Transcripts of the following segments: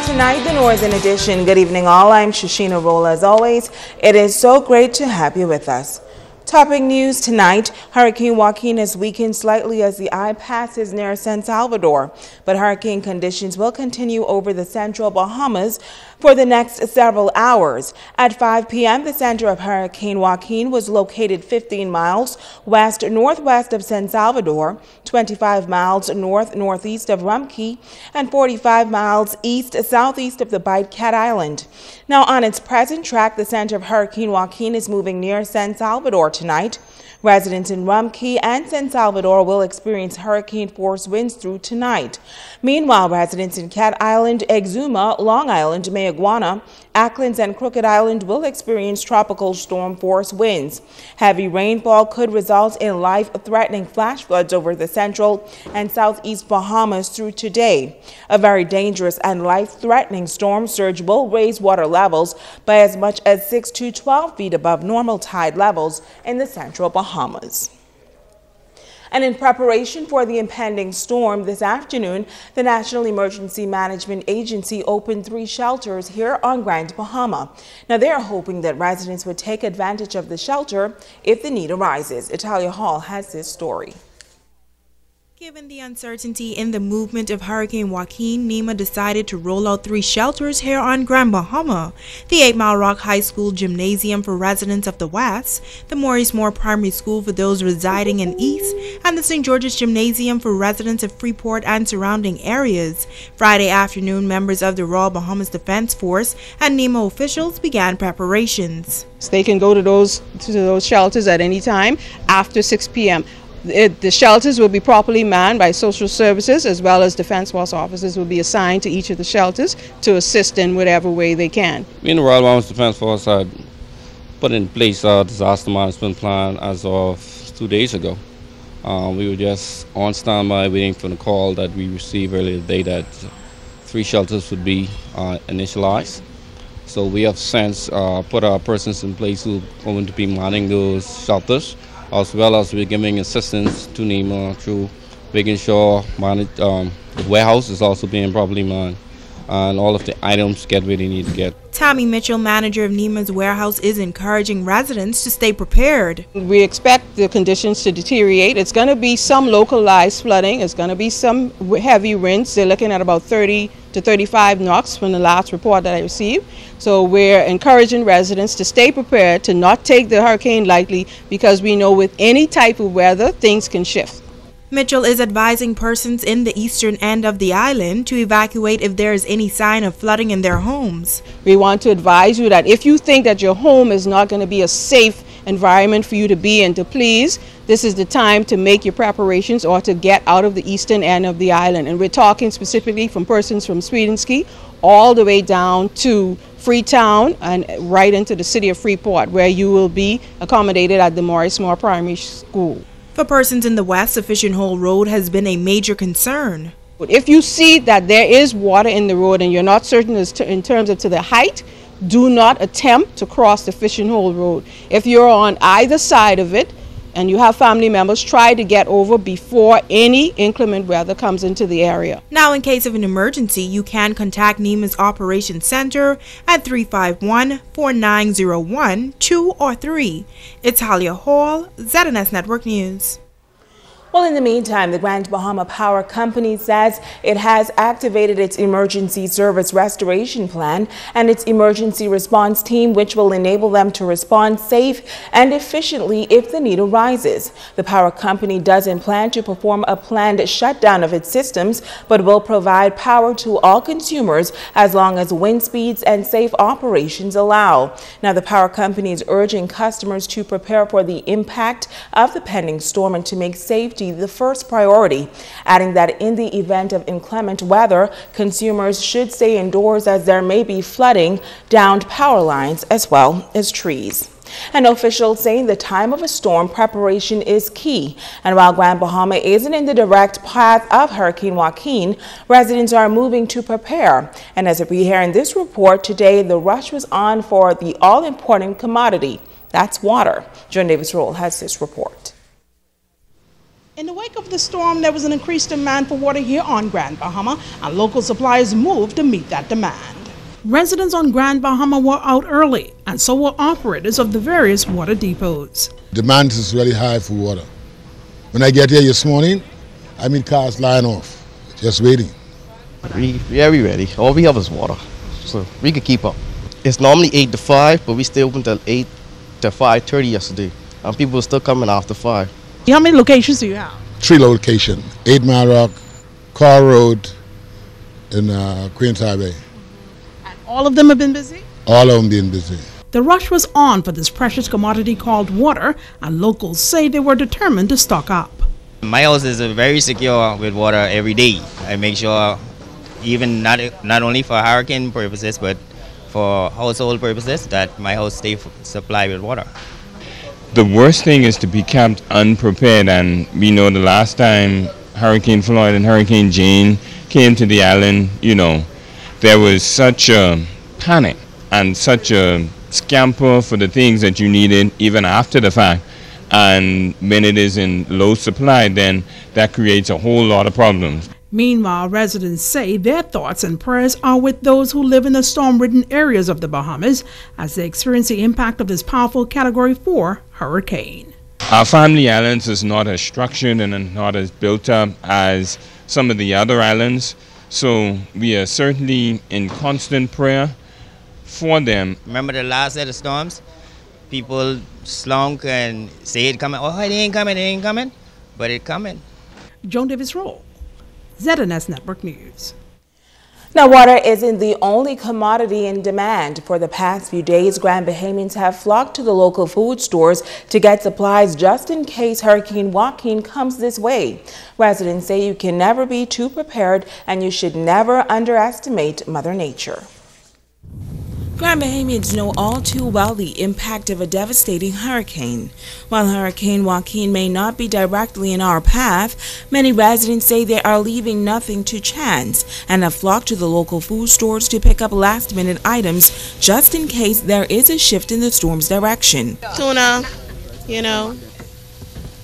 tonight, the Northern Edition. Good evening all. I'm Shoshina Roll. As always, it is so great to have you with us. Topping news tonight, Hurricane Joaquin has weakened slightly as the eye passes near San Salvador, but hurricane conditions will continue over the central Bahamas for the next several hours. At 5 p.m., the center of Hurricane Joaquin was located 15 miles west-northwest of San Salvador, 25 miles north-northeast of Rumkey, and 45 miles east-southeast of the Bight Cat Island. Now, on its present track, the center of Hurricane Joaquin is moving near San Salvador tonight. Residents in Rumkey and San Salvador will experience hurricane-force winds through tonight. Meanwhile, residents in Cat Island, Exuma, Long Island, Mayaguana, Acklins, and Crooked Island will experience tropical storm-force winds. Heavy rainfall could result in life-threatening flash floods over the central and southeast Bahamas through today. A very dangerous and life-threatening storm surge will raise water levels by as much as 6 to 12 feet above normal tide levels in the central Bahamas. And in preparation for the impending storm this afternoon, the National Emergency Management Agency opened 3 shelters here on Grand Bahama. Now, they are hoping that residents would take advantage of the shelter if the need arises. Italia Hall has this story. Given the uncertainty in the movement of Hurricane Joaquin, NEMA decided to roll out 3 shelters here on Grand Bahama: the 8 Mile Rock High School Gymnasium for residents of the West, the Maurice Moore Primary School for those residing in East, and the St. George's Gymnasium for residents of Freeport and surrounding areas. Friday afternoon, members of the Royal Bahamas Defense Force and NEMA officials began preparations. They can go to those shelters at any time after 6 p.m. The shelters will be properly manned by social services, as well as Defense Force officers will be assigned to each of the shelters to assist in whatever way they can. We in the Royal Bahamas Defense Force had put in place a disaster management plan as of 2 days ago. We were just on standby waiting for the call that we received earlier today that 3 shelters would be initialized. So we have since put our persons in place who are going to be manning those shelters, as well as we're giving assistance to NEMA through making sure the warehouse is also being properly manned and all of the items get where they need to get. Tammy Mitchell, manager of NEMA's warehouse, is encouraging residents to stay prepared. We expect the conditions to deteriorate. It's going to be some localized flooding. It's going to be some heavy winds. They're looking at about 30 to 35 knots from the last report that I received. So we're encouraging residents to stay prepared, to not take the hurricane lightly, because we know with any type of weather, things can shift. Mitchell is advising persons in the eastern end of the island to evacuate if there is any sign of flooding in their homes. We want to advise you that if you think that your home is not going to be a safe environment for you to be in, to please, this is the time to make your preparations or to get out of the eastern end of the island. And we're talking specifically from persons from Swedenski all the way down to Freetown and right into the city of Freeport, where you will be accommodated at the Maurice Moore Primary School. For persons in the west, the Fishing Hole Road has been a major concern. If you see that there is water in the road and you're not certain as to, in terms of to the height, do not attempt to cross the Fishing Hole Road. If you're on either side of it and you have family members, try to get over before any inclement weather comes into the area. Now, in case of an emergency, you can contact NEMA's Operations Center at 351-4901, 2 or 3. Italia Hall, ZNS Network News. Well, in the meantime, the Grand Bahama Power Company says it has activated its emergency service restoration plan and its emergency response team, which will enable them to respond safe and efficiently if the need arises. The power company doesn't plan to perform a planned shutdown of its systems, but will provide power to all consumers as long as wind speeds and safe operations allow. Now, the power company is urging customers to prepare for the impact of the pending storm and to make safety the first priority, adding that in the event of inclement weather, consumers should stay indoors as there may be flooding, downed power lines, as well as trees. And officials saying the time of a storm preparation is key. And while Grand Bahama isn't in the direct path of Hurricane Joaquin, residents are moving to prepare. And as we hear in this report today, the rush was on for the all-important commodity. That's water. John Davis Roll has this report. In the wake of the storm, there was an increased demand for water here on Grand Bahama, and local suppliers moved to meet that demand. Residents on Grand Bahama were out early, and so were operators of the various water depots. Demand is really high for water. When I get here this morning, I mean cars lying off, just waiting. We ready. All we have is water, so we could keep up. It's normally 8 to 5, but we stay open till 8 to 5:30 yesterday, and people are still coming after 5. How many locations do you have? 3 locations, 8 Mile Rock, Car Road, and Queens Highway. And all of them have been busy? All of them being busy. The rush was on for this precious commodity called water, and locals say they were determined to stock up. My house is very secure with water every day. I make sure, even not only for hurricane purposes, but for household purposes, that my house stays supplied with water. The worst thing is to be kept unprepared, and we know the last time Hurricane Floyd and Hurricane Jane came to the island, there was such a panic and such a scamper for the things that you needed even after the fact. And when it is in low supply, then that creates a whole lot of problems. Meanwhile, residents say their thoughts and prayers are with those who live in the storm-ridden areas of the Bahamas as they experience the impact of this powerful Category 4 hurricane. Our family islands is not as structured and not as built up as some of the other islands, so we are certainly in constant prayer for them. Remember the last set of storms? People slunk and say it coming. Oh, it ain't coming, but it coming. Joan Davis Roll, ZNS Network News. Now, water isn't the only commodity in demand. For the past few days, Grand Bahamians have flocked to the local food stores to get supplies just in case Hurricane Joaquin comes this way. Residents say you can never be too prepared and you should never underestimate Mother Nature. Grand Bahamians know all too well the impact of a devastating hurricane. While Hurricane Joaquin may not be directly in our path, many residents say they are leaving nothing to chance and have flocked to the local food stores to pick up last-minute items just in case there is a shift in the storm's direction. Tuna, You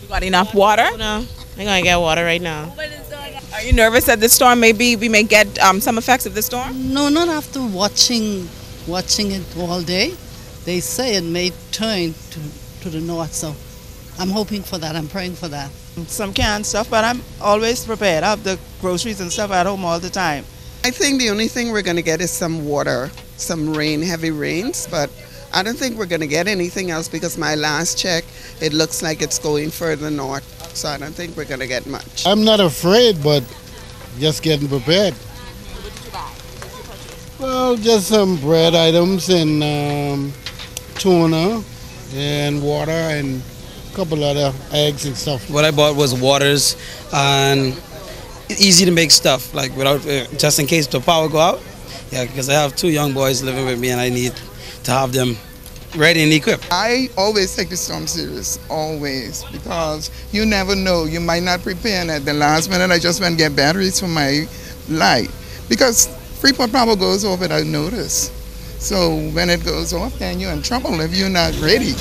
got enough water? No, I'm going to get water right now. Are you nervous that this storm we may get some effects of the storm? No, not after watching it all day. They say it may turn to the north, so I'm hoping for that. I'm praying for that. Some canned stuff, but I'm always prepared. I have the groceries and stuff at home all the time. I think the only thing we're going to get is some water, some rain, heavy rains, but I don't think we're going to get anything else because my last check, it looks like it's going further north, so I don't think we're going to get much. I'm not afraid, but just getting prepared. Well, just some bread items and tuna and water and a couple other eggs and stuff. What I bought was waters and easy to make stuff, like without just in case the power go out. Yeah, because I have 2 young boys living with me and I need to have them ready and equipped. I always take the storm serious, always, because you never know. You might not prepare, and at the last minute I just went and get batteries for my light because Freeport power goes off without notice. So when it goes off, then you're in trouble if you're not ready.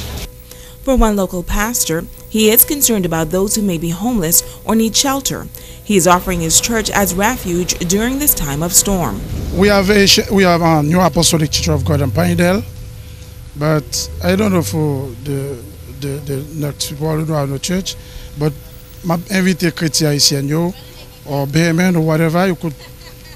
For one local pastor, he is concerned about those who may be homeless or need shelter. He is offering his church as refuge during this time of storm. We have a New Apostolic Church of God in Pinedale, but I don't know for the next people who don't have no church, but I invite chrétiens ici or Bahamian or whatever, you could,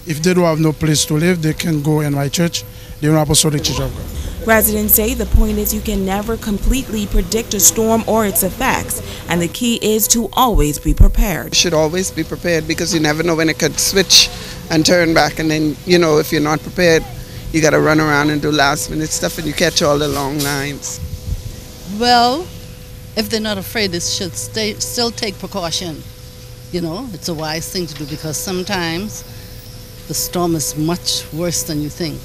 if they don't have no place to live, they can go in my church, the New Apostolic Church of God. Residents say the point is you can never completely predict a storm or its effects, and the key is to always be prepared. You should always be prepared because you never know when it could switch and turn back, and then, if you're not prepared, you got to run around and do last minute stuff and you catch all the long lines. Well, if they're not afraid, they should still take precaution. It's a wise thing to do because sometimes the storm is much worse than you think.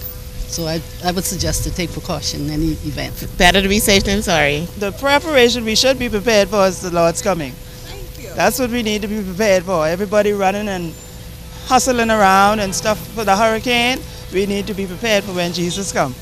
So I would suggest to take precaution in any event. Better to be safe than sorry. The preparation we should be prepared for is the Lord's coming. That's what we need to be prepared for. Everybody running and hustling around and stuff for the hurricane. We need to be prepared for when Jesus comes.